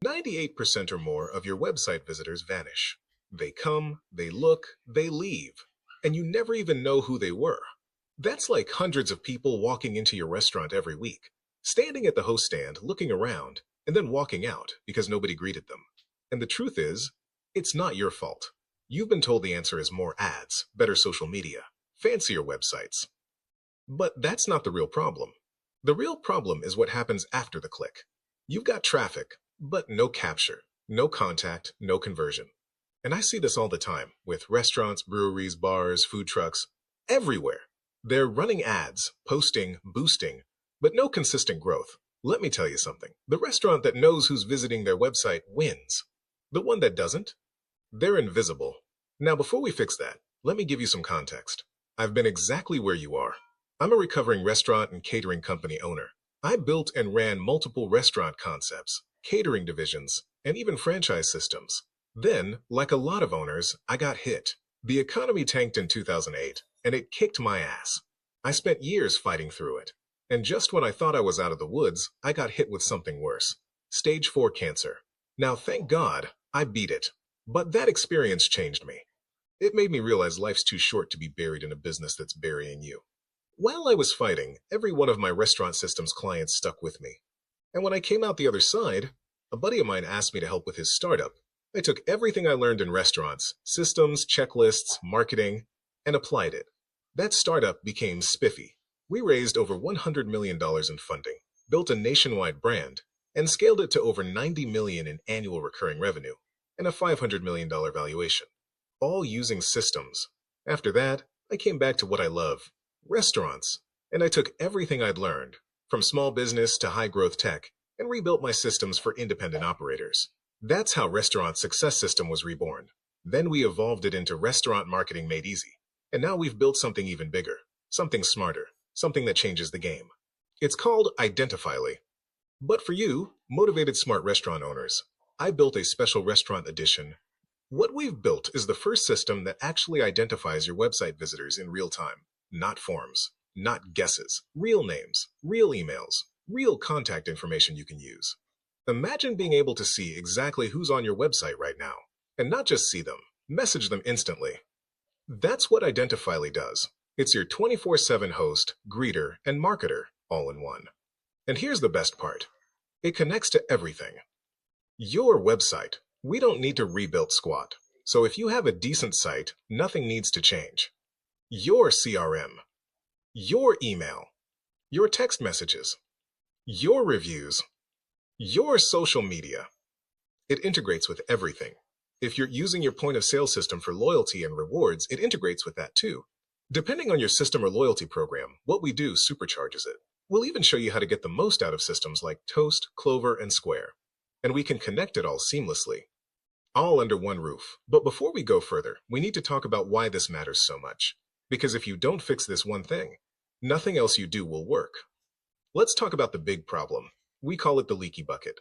98% or more of your website visitors vanish. They come, they look, they leave, and you never even know who they were. That's like hundreds of people walking into your restaurant every week, standing at the host stand, looking around, and then walking out because nobody greeted them. And the truth is, it's not your fault. You've been told the answer is more ads, better social media, fancier websites. But that's not the real problem. The real problem is what happens after the click. You've got traffic, but no capture, no contact, no conversion. And I see this all the time with restaurants, breweries, bars, food trucks, everywhere. They're running ads, posting, boosting, but no consistent growth. Let me tell you something. The restaurant that knows who's visiting their website wins. The one that doesn't, they're invisible. Now, before we fix that, let me give you some context. I've been exactly where you are. I'm a recovering restaurant and catering company owner. I built and ran multiple restaurant concepts, catering divisions, and even franchise systems. Then, like a lot of owners, I got hit. The economy tanked in 2008, and it kicked my ass. I spent years fighting through it. And just when I thought I was out of the woods, I got hit with something worse. Stage 4 cancer. Now, thank God, I beat it. But that experience changed me. It made me realize life's too short to be buried in a business that's burying you. While I was fighting, every one of my restaurant systems clients stuck with me. And when I came out the other side, a buddy of mine asked me to help with his startup. I took everything I learned in restaurants, systems, checklists, marketing, and applied it. That startup became Spiffy. We raised over $100 million in funding, built a nationwide brand, and scaled it to over $90 million in annual recurring revenue and a $500 million valuation, all using systems. After that, I came back to what I love, restaurants, and I took everything I'd learned, from small business to high-growth tech, and rebuilt my systems for independent operators. That's how Restaurant Success System was reborn. Then we evolved it into Restaurant Marketing Made Easy. And now we've built something even bigger, something smarter, something that changes the game. It's called Identifyly. But for you, motivated smart restaurant owners, I built a special restaurant edition. What we've built is the first system that actually identifies your website visitors in real time. Not forms, not guesses, real names, real emails, real contact information you can use. Imagine being able to see exactly who's on your website right now, and not just see them, message them instantly. That's what Identifyly does. It's your 24/7 host, greeter, and marketer, all in one. And here's the best part. It connects to everything. Your website. We don't need to rebuild squat. So if you have a decent site, nothing needs to change. Your CRM, your email, your text messages, your reviews, your social media. It integrates with everything. If you're using your point of sale system for loyalty and rewards, it integrates with that too. Depending on your system or loyalty program, what we do supercharges it. We'll even show you how to get the most out of systems like Toast, Clover, and Square. And we can connect it all seamlessly, all under one roof. But before we go further, we need to talk about why this matters so much. Because if you don't fix this one thing, nothing else you do will work. Let's talk about the big problem. We call it the leaky bucket.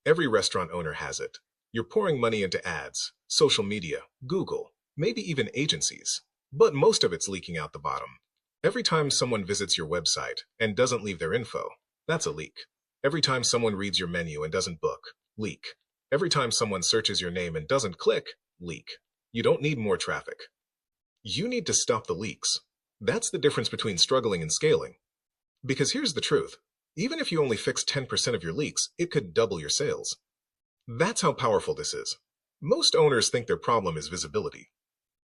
Every restaurant owner has it. You're pouring money into ads, social media, Google, maybe even agencies. But most of it's leaking out the bottom. Every time someone visits your website and doesn't leave their info, that's a leak. Every time someone reads your menu and doesn't book, leak. Every time someone searches your name and doesn't click, leak. You don't need more traffic. You need to stop the leaks. That's the difference between struggling and scaling. Because here's the truth. Even if you only fix 10% of your leaks, it could double your sales. That's how powerful this is. Most owners think their problem is visibility.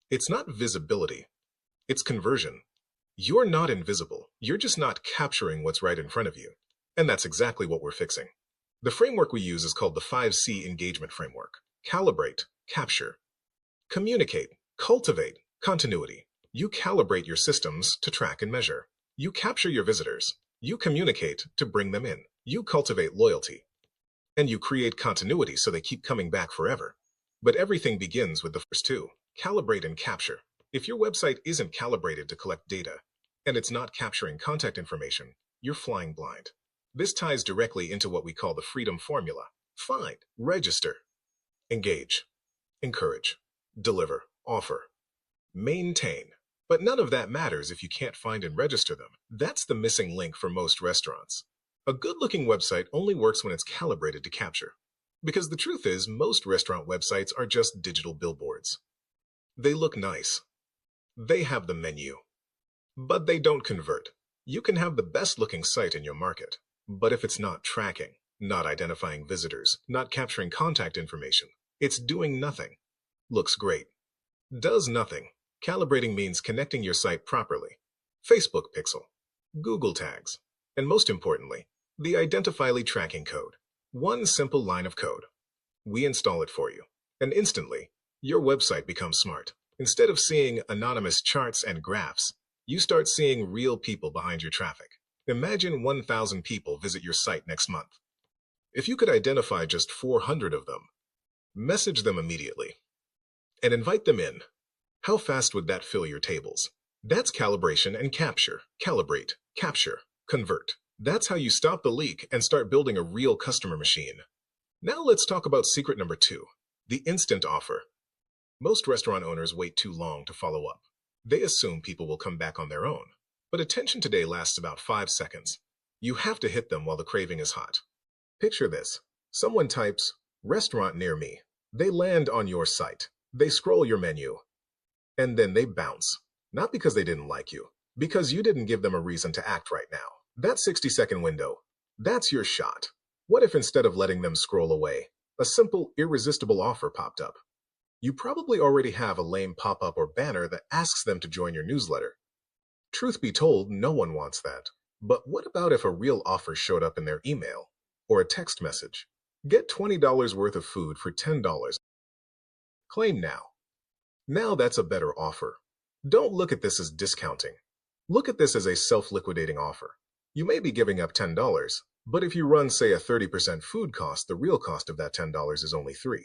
It's not visibility. It's conversion. You're not invisible. You're just not capturing what's right in front of you. And that's exactly what we're fixing. The framework we use is called the 5C engagement framework. Calibrate, capture, communicate, cultivate, continuity. You calibrate your systems to track and measure. You capture your visitors. You communicate to bring them in. You cultivate loyalty. And you create continuity so they keep coming back forever. But everything begins with the first two, calibrate and capture. If your website isn't calibrated to collect data, and it's not capturing contact information, you're flying blind. This ties directly into what we call the freedom formula. Find, register, engage, encourage, deliver, offer, maintain. But none of that matters if you can't find and register them. That's the missing link for most restaurants. A good-looking website only works when it's calibrated to capture. Because the truth is, most restaurant websites are just digital billboards. They look nice. They have the menu. But they don't convert. You can have the best looking site in your market, but if it's not tracking, not identifying visitors, not capturing contact information, it's doing nothing. Looks great. Does nothing. Calibrating means connecting your site properly. Facebook pixel, Google tags, and most importantly, the Identifyly tracking code. One simple line of code. We install it for you, and instantly, your website becomes smart. Instead of seeing anonymous charts and graphs, you start seeing real people behind your traffic. Imagine 1,000 people visit your site next month. If you could identify just 400 of them, message them immediately and invite them in. How fast would that fill your tables? That's calibration and capture. Calibrate, capture, convert. That's how you stop the leak and start building a real customer machine. Now let's talk about secret number 2, the instant offer. Most restaurant owners wait too long to follow up. They assume people will come back on their own. But attention today lasts about 5 seconds. You have to hit them while the craving is hot. Picture this. Someone types, "restaurant near me." They land on your site. They scroll your menu. And then they bounce. Not because they didn't like you, because you didn't give them a reason to act right now. That 60-second window, that's your shot. What if instead of letting them scroll away, a simple, irresistible offer popped up? You probably already have a lame pop-up or banner that asks them to join your newsletter. Truth be told, no one wants that. But what about if a real offer showed up in their email or a text message? Get $20 worth of food for $10. Claim now. Now that's a better offer. Don't look at this as discounting. Look at this as a self-liquidating offer. You may be giving up $10, but if you run, say, a 30% food cost, the real cost of that $10 is only $3.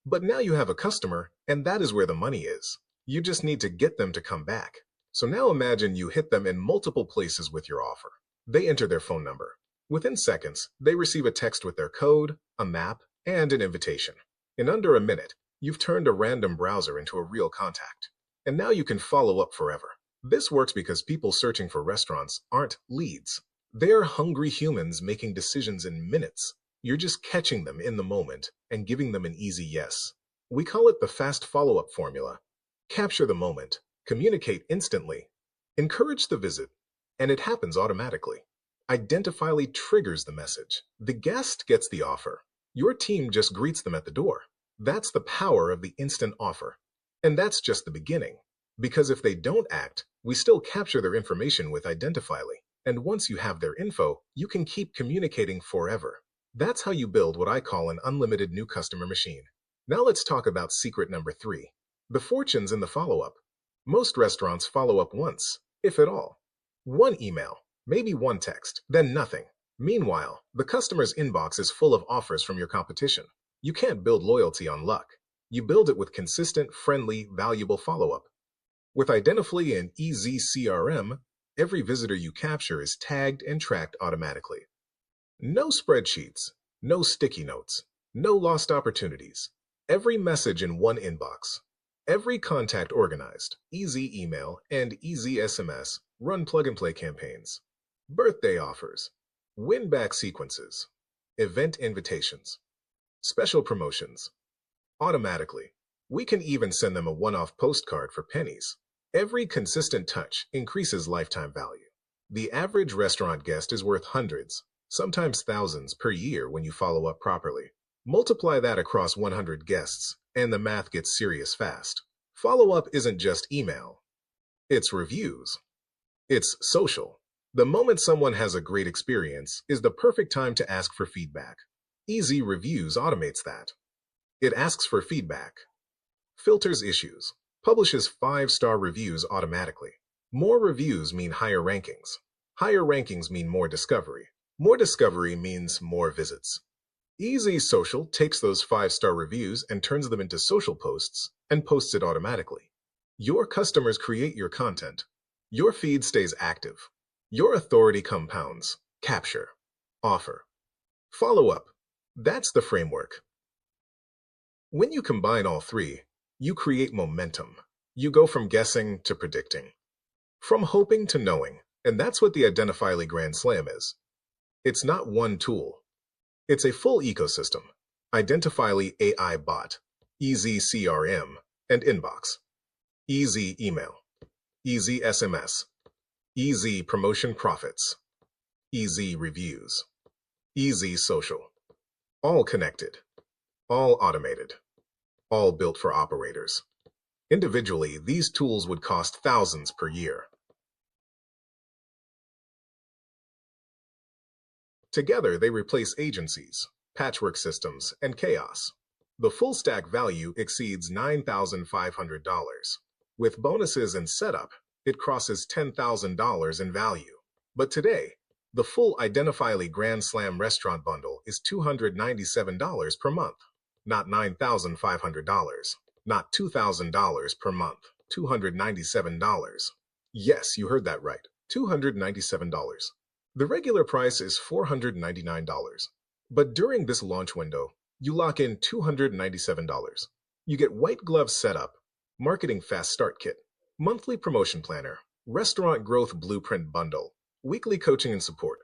But now you have a customer, and that is where the money is. You just need to get them to come back. So now imagine you hit them in multiple places with your offer. They enter their phone number. Within seconds, they receive a text with their code, a map, and an invitation. In under a minute, you've turned a random browser into a real contact. And now you can follow up forever. This works because people searching for restaurants aren't leads. They're hungry humans making decisions in minutes. You're just catching them in the moment and giving them an easy yes. We call it the fast follow-up formula. Capture the moment, communicate instantly, encourage the visit, and it happens automatically. Identifyly triggers the message. The guest gets the offer. Your team just greets them at the door. That's the power of the instant offer. And that's just the beginning. Because if they don't act, we still capture their information with Identifyly. And once you have their info, you can keep communicating forever. That's how you build what I call an unlimited new customer machine. Now let's talk about secret number 3. The fortunes in the follow-up. Most restaurants follow up once, if at all. One email, maybe one text, then nothing. Meanwhile, the customer's inbox is full of offers from your competition. You can't build loyalty on luck. You build it with consistent, friendly, valuable follow-up. With Identifyly and EasyCRM, every visitor you capture is tagged and tracked automatically. No spreadsheets, no sticky notes, no lost opportunities. Every message in one inbox. Every contact organized. Easy email and easy SMS run plug-and-play campaigns. Birthday offers. Win-back sequences. Event invitations. Special promotions. Automatically. We can even send them a one-off postcard for pennies. Every consistent touch increases lifetime value. The average restaurant guest is worth hundreds, sometimes thousands per year when you follow up properly. Multiply that across 100 guests, and the math gets serious fast. Follow-up isn't just email. It's reviews. It's social. The moment someone has a great experience is the perfect time to ask for feedback. Easy Reviews automates that. It asks for feedback, filters issues, publishes 5-star reviews automatically. More reviews mean higher rankings. Higher rankings mean more discovery. More discovery means more visits. Easy Social takes those 5-star reviews and turns them into social posts and posts it automatically. Your customers create your content. Your feed stays active. Your authority compounds. Capture. Offer. Follow up. That's the framework. When you combine all 3, you create momentum. You go from guessing to predicting. From hoping to knowing. And that's what the Identifyly Grand Slam is. It's not one tool. It's a full ecosystem. Identifyly AI Bot, Easy CRM, and Inbox, Easy Email, Easy SMS, Easy Promotion Profits, Easy Reviews, Easy Social. All connected, all automated, all built for operators. Individually, these tools would cost thousands per year. Together, they replace agencies, patchwork systems, and chaos. The full stack value exceeds $9,500. With bonuses and setup, it crosses $10,000 in value. But today, the full Identifyly Grand Slam restaurant bundle is $297 per month, not $9,500, not $2,000 per month, $297. Yes, you heard that right, $297. The regular price is $499. But during this launch window, you lock in $297. You get white glove setup, marketing fast start kit, monthly promotion planner, restaurant growth blueprint bundle, weekly coaching and support.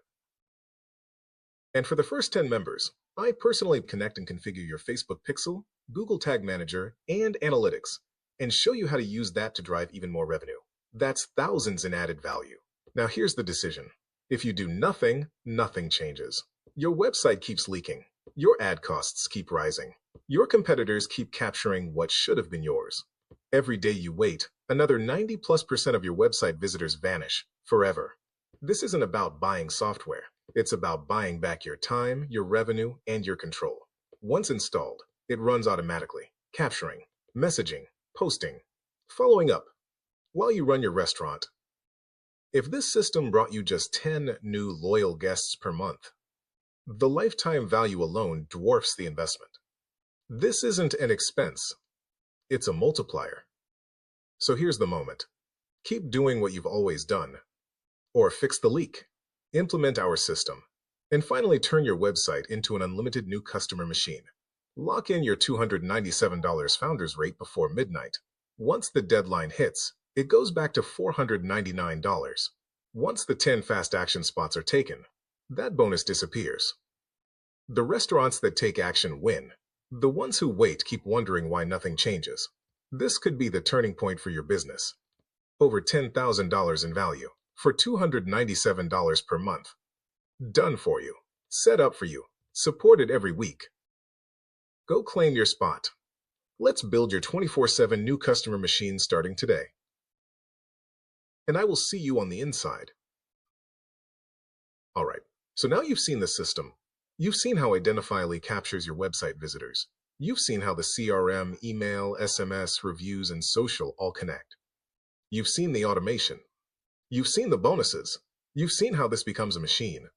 And for the first 10 members, I personally connect and configure your Facebook Pixel, Google Tag Manager, and Analytics, and show you how to use that to drive even more revenue. That's thousands in added value. Now here's the decision. If you do nothing, nothing changes. Your website keeps leaking. Your ad costs keep rising. Your competitors keep capturing what should have been yours. Every day you wait, another 90+% of your website visitors vanish forever. This isn't about buying software. It's about buying back your time, your revenue, and your control. Once installed, it runs automatically, capturing, messaging, posting, following up, while you run your restaurant. If this system brought you just 10 new loyal guests per month, the lifetime value alone dwarfs the investment. This isn't an expense, it's a multiplier. So here's the moment. Keep doing what you've always done, or fix the leak, implement our system, and finally turn your website into an unlimited new customer machine. Lock in your $297 founders rate before midnight. Once the deadline hits, it goes back to $499. Once the 10 fast action spots are taken, that bonus disappears. The restaurants that take action win. The ones who wait keep wondering why nothing changes. This could be the turning point for your business. Over $10,000 in value for $297 per month. Done for you. Set up for you. Supported every week. Go claim your spot. Let's build your 24/7 new customer machine starting today. And I will see you on the inside. All right, so now you've seen the system. You've seen how Identifyly captures your website visitors. You've seen how the CRM, email, SMS, reviews, and social all connect. You've seen the automation. You've seen the bonuses. You've seen how this becomes a machine.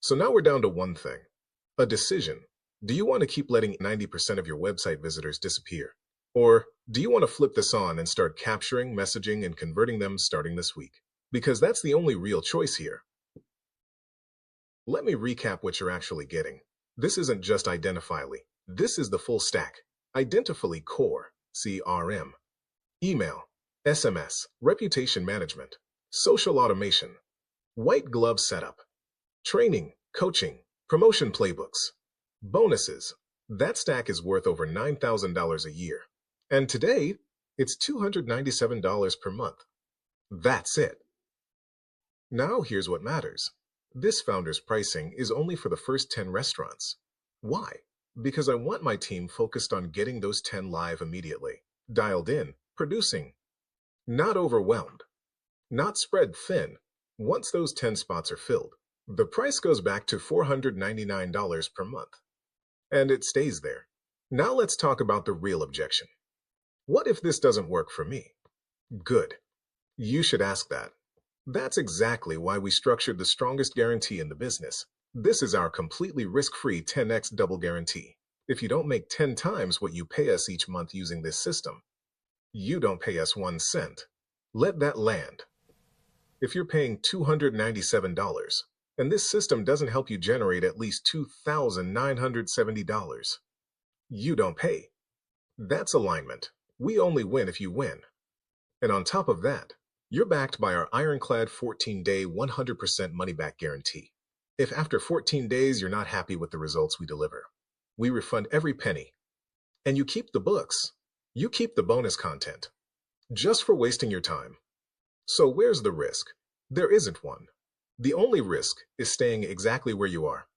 So now we're down to one thing, a decision. Do you want to keep letting 90% of your website visitors disappear? Or do you want to flip this on and start capturing, messaging, and converting them starting this week? Because that's the only real choice here. Let me recap what you're actually getting. This isn't just Identifyly. This is the full stack. Identifyly Core, CRM, email, SMS, reputation management, social automation, white glove setup, training, coaching, promotion playbooks, bonuses. That stack is worth over $9,000 a year. And today, it's $297 per month. That's it. Now here's what matters. This founder's pricing is only for the first 10 restaurants. Why? Because I want my team focused on getting those 10 live immediately, dialed in, producing, not overwhelmed, not spread thin. Once those 10 spots are filled, the price goes back to $499 per month. And it stays there. Now let's talk about the real objection. What if this doesn't work for me? Good. You should ask that. That's exactly why we structured the strongest guarantee in the business. This is our completely risk-free 10x double guarantee. If you don't make 10 times what you pay us each month using this system, you don't pay us 1 cent. Let that land. If you're paying $297 and this system doesn't help you generate at least $2,970, you don't pay. That's alignment. We only win if you win. And on top of that, you're backed by our ironclad 14-day 100% money-back guarantee. If after 14 days you're not happy with the results we deliver, We refund every penny. And you keep the books. You keep the bonus content. Just for wasting your time. So where's the risk? There isn't one. The only risk is staying exactly where you are.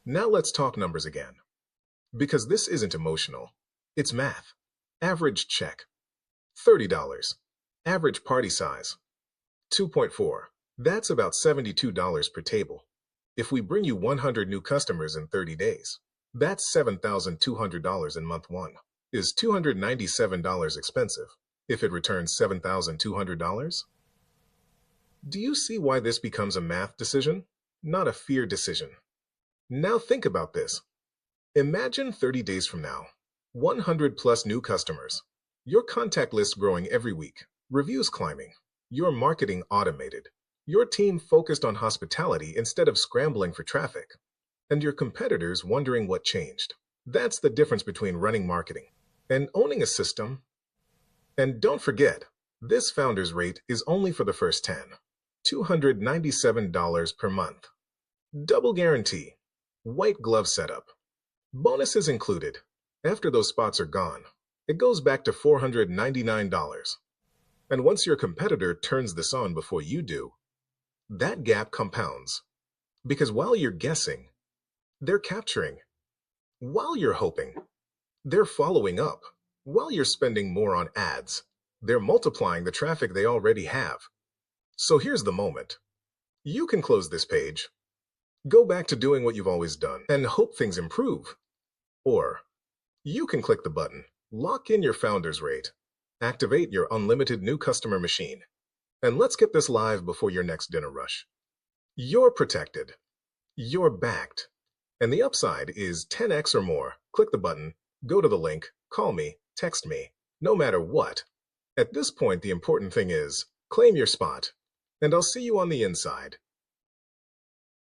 Now let's talk numbers again. Because this isn't emotional. It's math. Average check. $30. Average party size. 2.4. That's about $72 per table. If we bring you 100 new customers in 30 days, that's $7,200 in month one. Is $297 expensive if it returns $7,200? Do you see why this becomes a math decision, not a fear decision? Now think about this. Imagine 30 days from now, 100 plus new customers, your contact list growing every week, reviews climbing, your marketing automated, your team focused on hospitality instead of scrambling for traffic, and your competitors wondering what changed. That's the difference between running marketing and owning a system. And don't forget, this founder's rate is only for the first 10. $297 per month. Double guarantee. White glove setup. Bonuses included. After those spots are gone, it goes back to $499. And once your competitor turns this on before you do, that gap compounds. Because while you're guessing, they're capturing. While you're hoping, they're following up. While you're spending more on ads, they're multiplying the traffic they already have. So here's the moment. You can close this page, go back to doing what you've always done, and hope things improve. Or you can click the button, lock in your founder's rate, activate your unlimited new customer machine, and let's get this live before your next dinner rush. You're protected. You're backed. And the upside is 10x or more. Click the button, go to the link, call me, text me, no matter what. At this point, the important thing is claim your spot, and I'll see you on the inside.